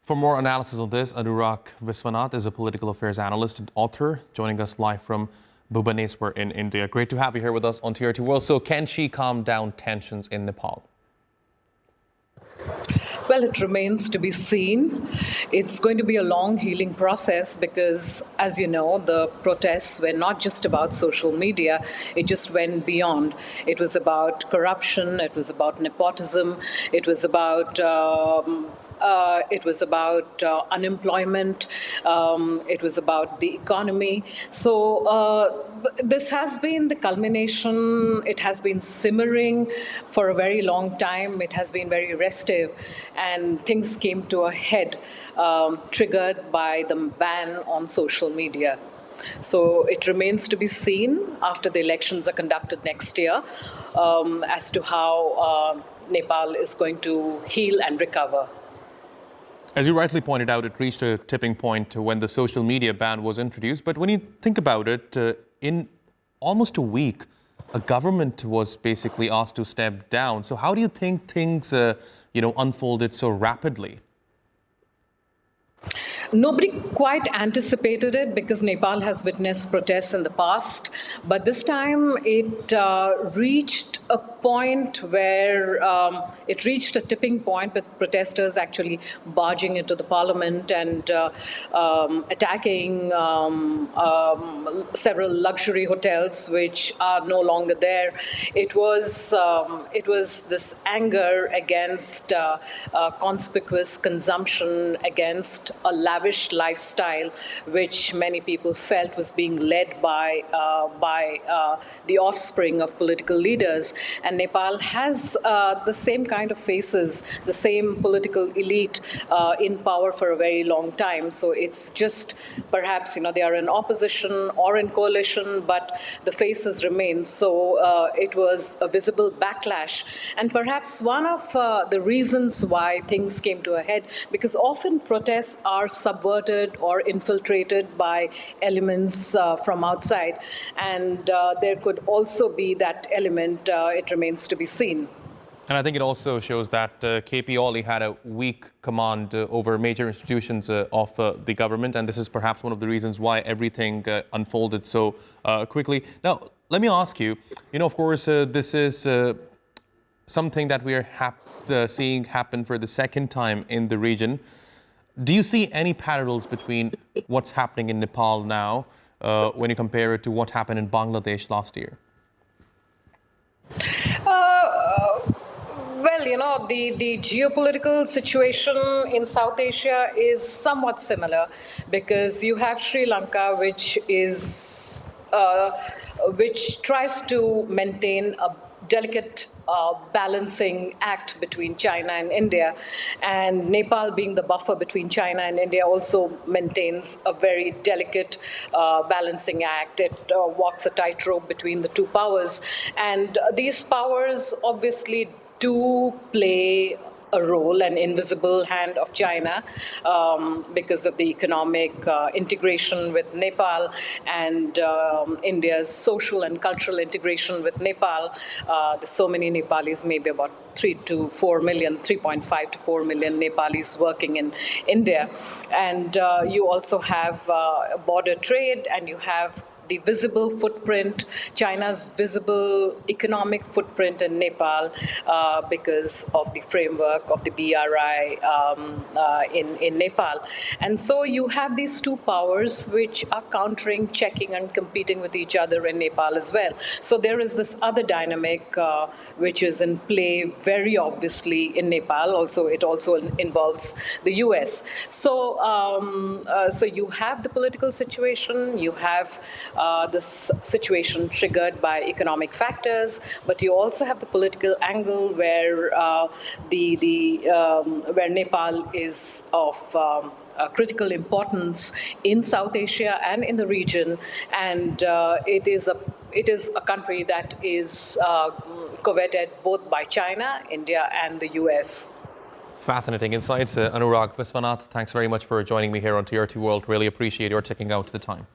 For more analysis on this, Anurag Viswanath is a political affairs analyst and author, joining us live from Bhubaneswar in India. Great to have you here with us on TRT World. So can she calm down tensions in Nepal? Well, it remains to be seen. It's going to be a long healing process because, as you know, the protests were not just about social media. It just went beyond. It was about corruption. It was about nepotism. It was about unemployment. It was about the economy. So this has been the culmination. It has been simmering for a very long time. It has been very restive, and things came to a head, triggered by the ban on social media. So it remains to be seen after the elections are conducted next year as to how Nepal is going to heal and recover. As you rightly pointed out, it reached a tipping point when the social media ban was introduced. But when you think about it, in almost a week, a government was basically asked to step down. So how do you think things, unfolded so rapidly? Nobody quite anticipated it because Nepal has witnessed protests in the past, but this time it reached a point where it reached a tipping point with protesters actually barging into the parliament and attacking several luxury hotels which are no longer there. It was this anger against conspicuous consumption, against a lavish lifestyle, which many people felt was being led by the offspring of political leaders. And Nepal has the same kind of faces, the same political elite in power for a very long time. So it's just perhaps, they are in opposition or in coalition, but the faces remain. So it was a visible backlash. And perhaps one of the reasons why things came to a head, because often protests are subverted or infiltrated by elements from outside. And there could also be that element. It remains to be seen. And I think it also shows that KP Oli had a weak command over major institutions of the government. And this is perhaps one of the reasons why everything unfolded so quickly. Now, let me ask you, of course, this is something that we are seeing happen for the second time in the region. Do you see any parallels between what's happening in Nepal now when you compare it to what happened in Bangladesh last year? Well, the geopolitical situation in South Asia is somewhat similar because you have Sri Lanka, which tries to maintain a delicate balancing act between China and India, and Nepal, being the buffer between China and India, also maintains a very delicate balancing act. It walks a tightrope between the two powers, and these powers obviously do play a role, an invisible hand of China, because of the economic integration with Nepal and India's social and cultural integration with Nepal. There's so many Nepalis, maybe about 3.5 to 4 million Nepalis working in India. And you also have border trade, and you have the visible footprint, China's visible economic footprint in Nepal because of the framework of the BRI in Nepal. And so you have these two powers which are countering, checking, and competing with each other in Nepal as well. So there is this other dynamic which is in play very obviously in Nepal. It also involves the US. So, so you have the political situation, you have this situation triggered by economic factors, but you also have the political angle where where Nepal is of critical importance in South Asia and in the region, and it is a country that is coveted both by China, India, and the US. Fascinating insights. Anurag Viswanath, thanks very much for joining me here on TRT World. Really appreciate your taking out the time.